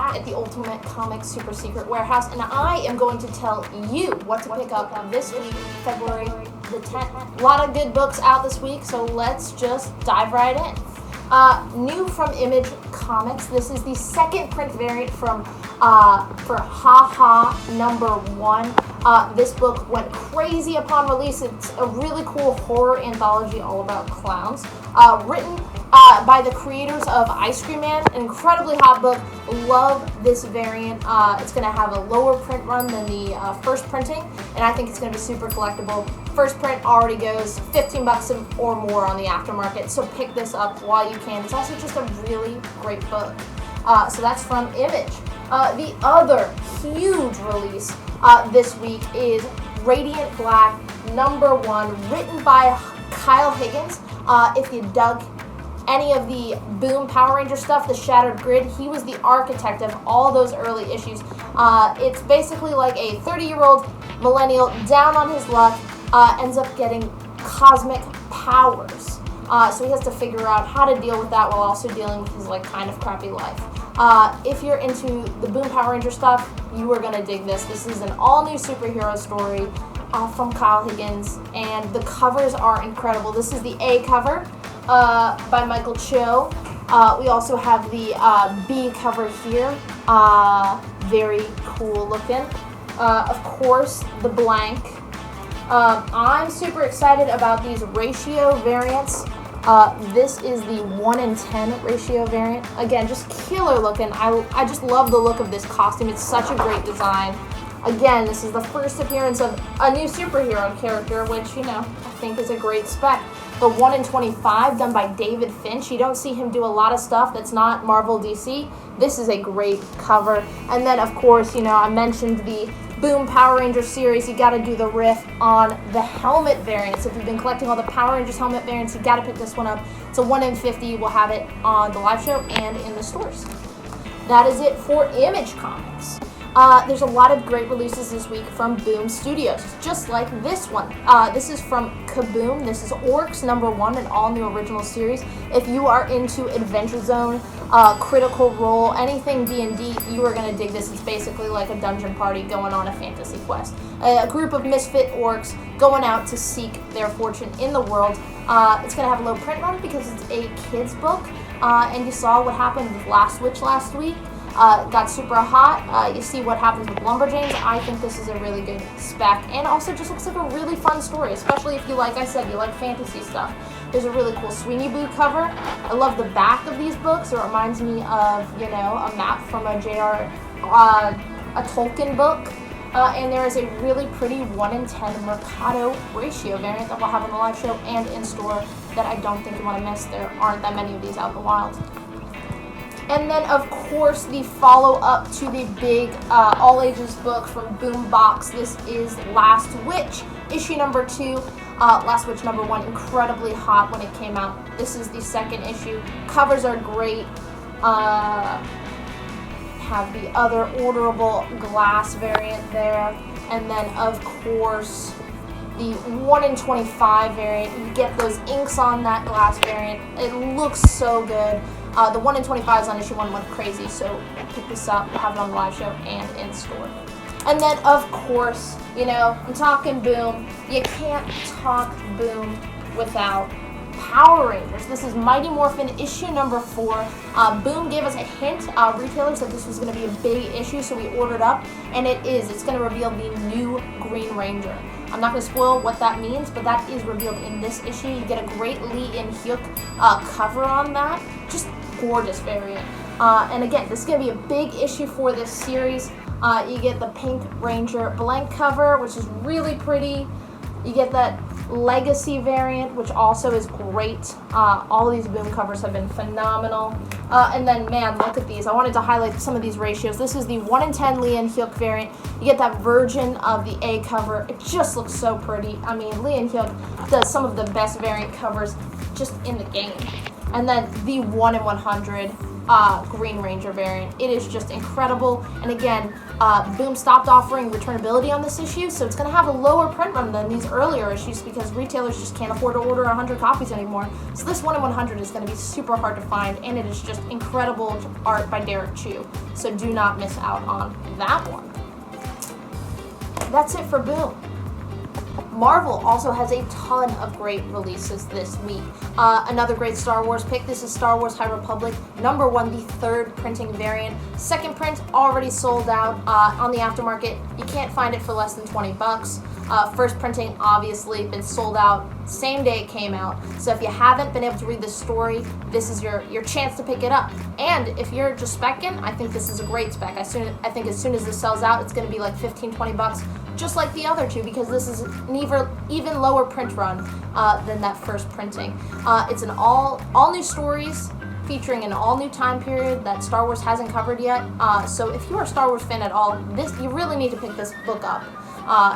back at the Ultimate Comics Super Secret Warehouse, and I am going to tell you what to pick up this week, February the 10th. A lot of good books out this week, so let's just dive right in. New from Image Comics, this is the second print variant from for Ha Ha #1. This book went crazy upon release. It's a really cool horror anthology all about clowns. Written by the creators of Ice Cream Man, an incredibly hot book. Love this variant. It's going to have a lower print run than the first printing, and I think it's going to be super collectible. First print already goes $15 or more on the aftermarket, so pick this up while you can. It's also just a really great book. So that's from Image. The other huge release this week is Radiant Black #1, written by Kyle Higgins. If you dug any of the Boom Power Ranger stuff, the Shattered Grid, he was the architect of all those early issues. It's basically like a 30-year-old millennial down on his luck, ends up getting cosmic powers. So he has to figure out how to deal with that while also dealing with his kind of crappy life. If you're into the Boom Power Ranger stuff, you are going to dig this. This is an all-new superhero story from Kyle Higgins, and the covers are incredible. This is the A cover by Michael Cho. We also have the B cover here. Very cool looking. Of course, the blank. I'm super excited about these ratio variants. This is the 1:10 ratio variant. Again, just killer looking. I just love the look of this costume. It's such a great design. Again, this is the first appearance of a new superhero character, which, I think is a great spec. The 1:25 done by David Finch. You don't see him do a lot of stuff that's not Marvel DC. This is a great cover. And then, of course, I mentioned the Boom Power Rangers series. You got to do the riff on the helmet variants. If you've been collecting all the Power Rangers helmet variants, you got to pick this one up. It's a 1:50. We'll have it on the live show and in the stores. That is it for Image Comics. There's a lot of great releases this week from Boom Studios, just like this one. This is from Kaboom. This is Orcs #1, an all-new original series. If you are into Adventure Zone, Critical Role, anything D&D, you are going to dig this. It's basically like a dungeon party going on a fantasy quest. A group of misfit orcs going out to seek their fortune in the world. It's going to have a low print run because it's a kid's book, and you saw what happened with Last Witch last week. Got super hot. You see what happens with Lumberjanes. I think this is a really good spec, and also just looks like a really fun story, especially if you, like I said, you like fantasy stuff. There's a really cool Sweeney Boo cover. I love the back of these books. It reminds me of, a map from a a Tolkien book. And there is a really pretty 1:10 Mercado ratio variant that we'll have on the live show and in store that I don't think you want to miss. There aren't that many of these out in the wild. And then, of course, the follow-up to the big all-ages book from Boombox. This is Last Witch, issue #2. Last Witch #1, incredibly hot when it came out. This is the second issue. Covers are great. Have the other orderable glass variant there. And then, of course, the 1:25 variant. You get those inks on that glass variant. It looks so good. The 1:25 is on issue 1 went crazy, so pick this up, have it on the live show and in store. And then, of course, I'm talking Boom. You can't talk Boom without Power Rangers. This is Mighty Morphin issue #4. Boom gave us a hint. Retailers said this was going to be a big issue, so we ordered up, and it is. It's going to reveal the new Green Ranger. I'm not going to spoil what that means, but that is revealed in this issue. You get a great Lee In-hyuk cover on that. Just gorgeous variant. And again, this is going to be a big issue for this series. You get the Pink Ranger blank cover, which is really pretty. You get that Legacy variant, which also is great. All of these Boom covers have been phenomenal. And then, man, look at these. I wanted to highlight some of these ratios. This is the 1:10 Lee In-hyuk variant. You get that version of the A cover. It just looks so pretty. I mean, Lee In-hyuk does some of the best variant covers just in the game. And then the 1:100. Green Ranger variant. It is just incredible. And again, Boom stopped offering returnability on this issue, so it's going to have a lower print run than these earlier issues because retailers just can't afford to order 100 copies anymore. So this 1 in 100 is going to be super hard to find, and it is just incredible art by Derek Chu. So do not miss out on that one. That's it for Boom. Marvel also has a ton of great releases this week. Another great Star Wars pick. This is Star Wars High Republic #1, the 3rd printing variant. Second print already sold out on the aftermarket. You can't find it for less than $20. First printing obviously been sold out same day it came out. So if you haven't been able to read this story, this is your chance to pick it up. And if you're just specking, I think this is a great spec. I think as soon as this sells out, it's going to be like $15-20, just like the other two, because this is an even lower print run than that first printing. It's an all new stories featuring an all new time period that Star Wars hasn't covered yet. So if you're a Star Wars fan at all, you really need to pick this book up.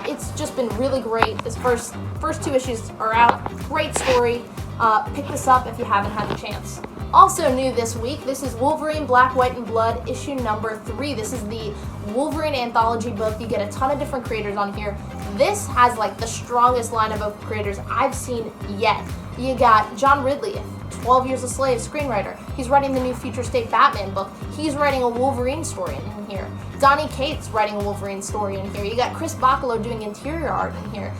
It's just been really great. This first 2 issues are out. Great story. Pick this up if you haven't had the chance. Also new this week, this is Wolverine Black, White, and Blood, issue #3. This is the Wolverine anthology book. You get a ton of different creators on here. This has like the strongest lineup of creators I've seen yet. You got John Ridley, 12 Years a Slave screenwriter. He's writing the new Future State Batman book. He's writing a Wolverine story in here. Donny Cates writing a Wolverine story in here. You got Chris Bacalo doing interior art in here.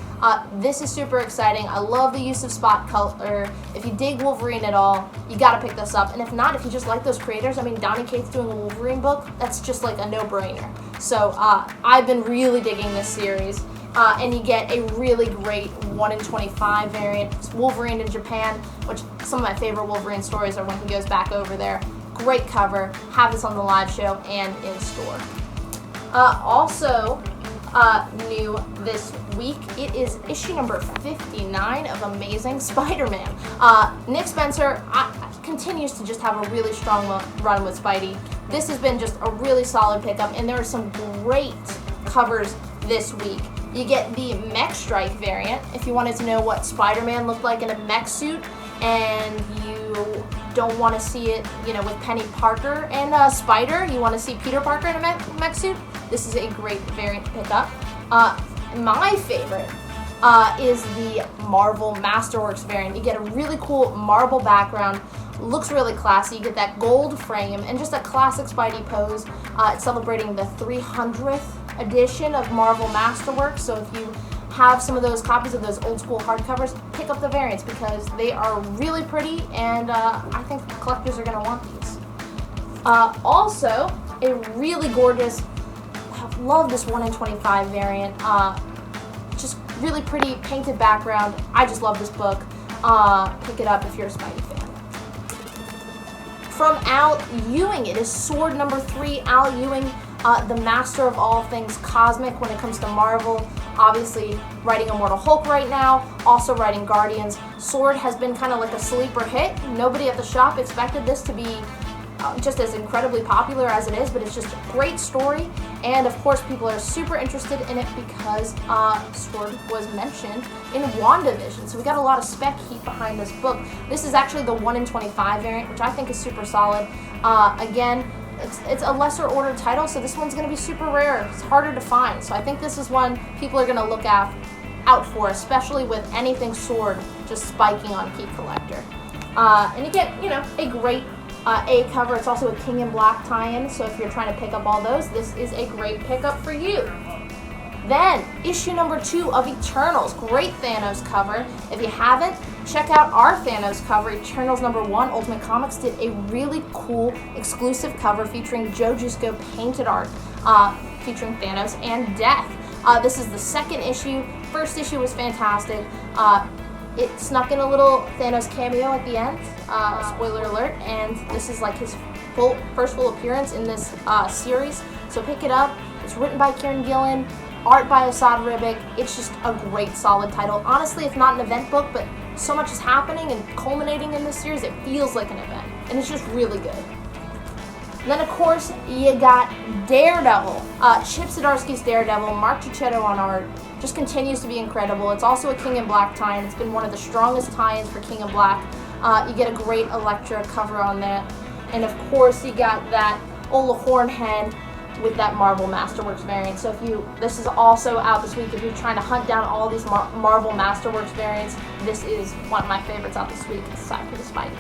This is super exciting. I love the use of spot color. If you dig Wolverine at all, you gotta pick this up. And if not, if you just like those creators, I mean, Donny Cates doing a Wolverine book, that's just like a no-brainer. So I've been really digging this series. And you get a really great 1 in 25 variant. It's Wolverine in Japan, which some of my favorite Wolverine stories are when he goes back over there. Great cover. Have this on the live show and in store. Also new this week, it is issue #59 of Amazing Spider-Man. Nick Spencer continues to just have a really strong run with Spidey. This has been just a really solid pickup, and there are some great covers this week. You get the Mech Strike variant, if you wanted to know what Spider-Man looked like in a mech suit, and you don't want to see it, with Penny Parker and Spider, you want to see Peter Parker in a mech suit, this is a great variant to pick up. My favorite is the Marvel Masterworks variant. You get a really cool marble background, looks really classy. You get that gold frame and just a classic Spidey pose. It's celebrating the 300th edition of Marvel Masterworks, so if you have some of those copies of those old school hardcovers, pick up the variants because they are really pretty, and I think collectors are going to want these. Also, a really gorgeous, I love this 1 in 25 variant, just really pretty painted background. I just love this book. Pick it up if you're a Spidey fan. From Al Ewing, it is Sword #3, Al Ewing, the master of all things cosmic when it comes to Marvel. Obviously writing Immortal Hulk right now, also writing Guardians. Sword has been kind of like a sleeper hit. Nobody at the shop expected this to be just as incredibly popular as it is, but it's just a great story. And of course people are super interested in it because Sword was mentioned in WandaVision. So we got a lot of spec heat behind this book. This is actually the 1 in 25 variant, which I think is super solid. Again, it's a lesser ordered title, so this one's going to be super rare. It's harder to find. So I think this is one people are going to look out for, especially with anything Sword just spiking on Key Collector. And you get, a great A cover. It's also a King in Black tie-in, so if you're trying to pick up all those, this is a great pickup for you. Then, issue #2 of Eternals. Great Thanos cover. If you haven't, check out our Thanos cover. Eternals #1. Ultimate Comics did a really cool exclusive cover featuring Joe Jusko painted art featuring Thanos and Death. This is the 2nd issue. First issue was fantastic. It snuck in a little Thanos cameo at the end. Spoiler alert. And this is like his first full appearance in this series. So pick it up. It's written by Kieran Gillen. Art by Asad Ribic. It's just a great, solid title. Honestly, it's not an event book, but so much is happening and culminating in this series, it feels like an event. And it's just really good. And then, of course, you got Daredevil. Chip Zdarsky's Daredevil, Mark Cicchetto on art. Just continues to be incredible. It's also a King in Black tie-in. It's been one of the strongest tie-ins for King in Black. You get a great Elektra cover on that. And of course, you got that Ola Hornhead with that Marvel Masterworks variant. So this is also out this week. If you're trying to hunt down all these Marvel Masterworks variants, this is one of my favorites out this week, aside from the Spidey.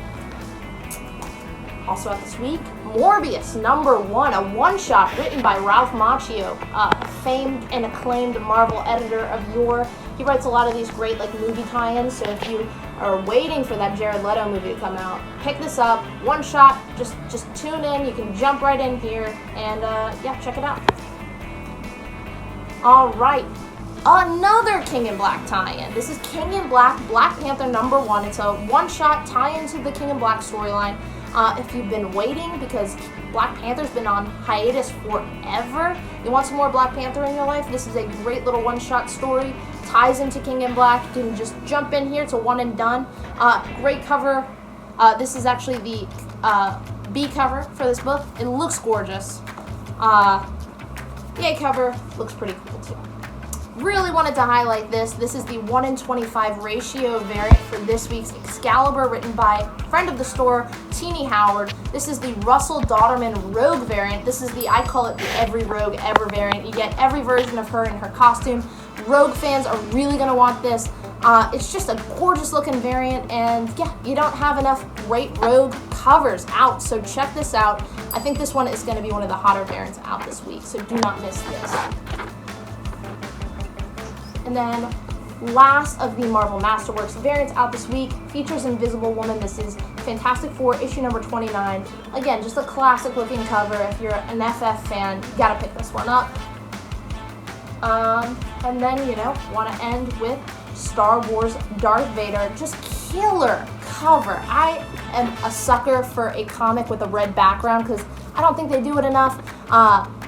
Also out this week, Morbius #1, a one-shot written by Ralph Macchio, a famed and acclaimed Marvel editor of yore. He writes a lot of these great movie tie-ins, so if you are waiting for that Jared Leto movie to come out, pick this up, one shot, just tune in, you can jump right in here, and yeah, check it out. Alright, another King in Black tie-in. This is King in Black, Black Panther #1. It's a one-shot tie-in to the King in Black storyline. If you've been waiting because Black Panther's been on hiatus forever, you want some more Black Panther in your life, this is a great little one-shot story. Ties into King in Black. You can just jump in here. It's a one and done. Great cover. This is actually the B cover for this book. It looks gorgeous. The A cover looks pretty cool too. Really wanted to highlight this. This is the 1:25 ratio variant for this week's Excalibur, written by friend of the store, Teenie Howard. This is the Russell Dauterman Rogue variant. This is I call it the every Rogue ever variant. You get every version of her in her costume. Rogue fans are really going to want this. It's just a gorgeous looking variant, and yeah, you don't have enough great Rogue covers out, so check this out. I think this one is going to be one of the hotter variants out this week, so do not miss this. And then last of the Marvel Masterworks variants out this week features Invisible Woman. This is Fantastic Four issue #29. Again, just a classic looking cover. If you're an FF fan, you gotta pick this one up. And then, want to end with Star Wars Darth Vader. Just killer cover. I am a sucker for a comic with a red background because I don't think they do it enough.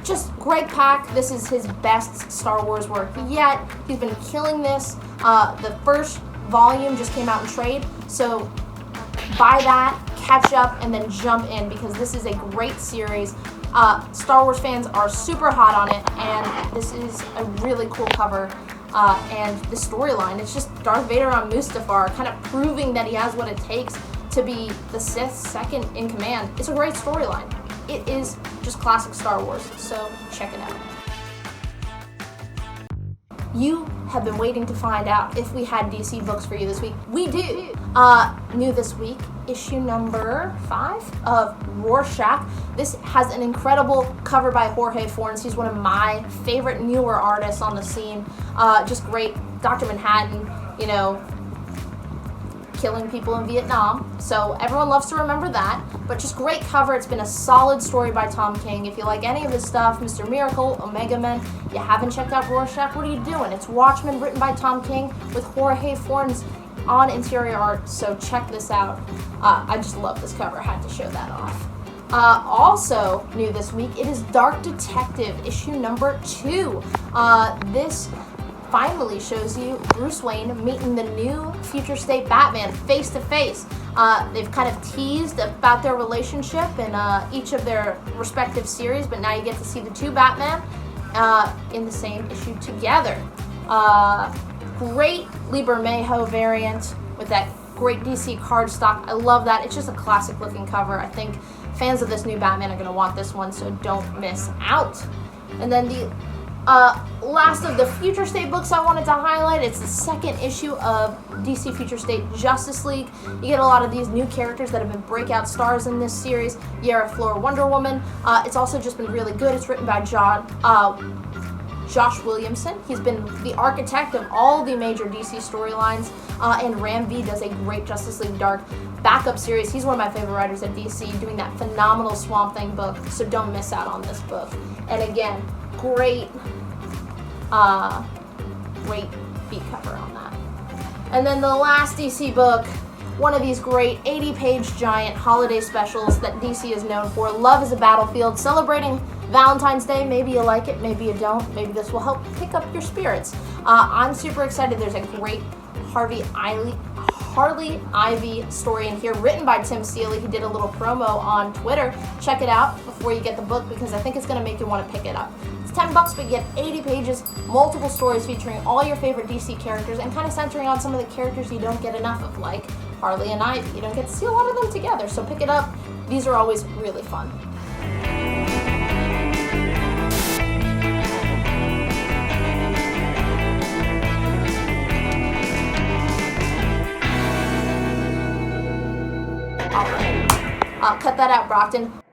Just Greg Pak, this is his best Star Wars work yet. He's been killing this. The first volume just came out in trade, so buy that, catch up, and then jump in because this is a great series. Star Wars fans are super hot on it, and this is a really cool cover. And the storyline, it's just Darth Vader on Mustafar, kind of proving that he has what it takes to be the Sith's second in command. It's a great storyline. It is just classic Star Wars, so check it out. You have been waiting to find out if we had DC books for you this week. We do. New this week, issue #5 of Rorschach. This has an incredible cover by Jorge Fornes. He's one of my favorite newer artists on the scene. Just great. Dr. Manhattan, killing people in Vietnam. So everyone loves to remember that. But just great cover. It's been a solid story by Tom King. If you like any of his stuff, Mr. Miracle, Omega Men, you haven't checked out Rorschach, what are you doing? It's Watchmen, written by Tom King with Jorge Fornes on interior art. So check this out. I just love this cover. I had to show that off. Also new this week, it is Dark Detective, issue #2. This finally shows you Bruce Wayne meeting the new future state Batman face to face. They've kind of teased about their relationship in each of their respective series, but now you get to see the two Batman in the same issue together. Great Liber Mayho variant with that great DC cardstock. I love that. It's just a classic looking cover. I think fans of this new Batman are going to want this one, so don't miss out. And then the last of the Future State books I wanted to highlight, it's the second issue of DC Future State Justice League. You get a lot of these new characters that have been breakout stars in this series. Yara Flor, Wonder Woman. It's also just been really good. It's written by Josh Williamson. He's been the architect of all the major DC storylines, and Ram V does a great Justice League Dark backup series. He's one of my favorite writers at DC, doing that phenomenal Swamp Thing book, so don't miss out on this book. And again, great beat cover on that. And then the last DC book, one of these great 80-page giant holiday specials that DC is known for. Love is a Battlefield, celebrating Valentine's Day. Maybe you like it, maybe you don't. Maybe this will help pick up your spirits. I'm super excited. There's a great Harley Ivy story in here, written by Tim Seeley. He did a little promo on Twitter. Check it out before you get the book because I think it's going to make you want to pick it up. It's $10, but you get 80 pages, multiple stories featuring all your favorite DC characters and kind of centering on some of the characters you don't get enough of, like Harley and Ivy. You don't get to see a lot of them together, so pick it up. These are always really fun. All right. Cut that out, Brockton.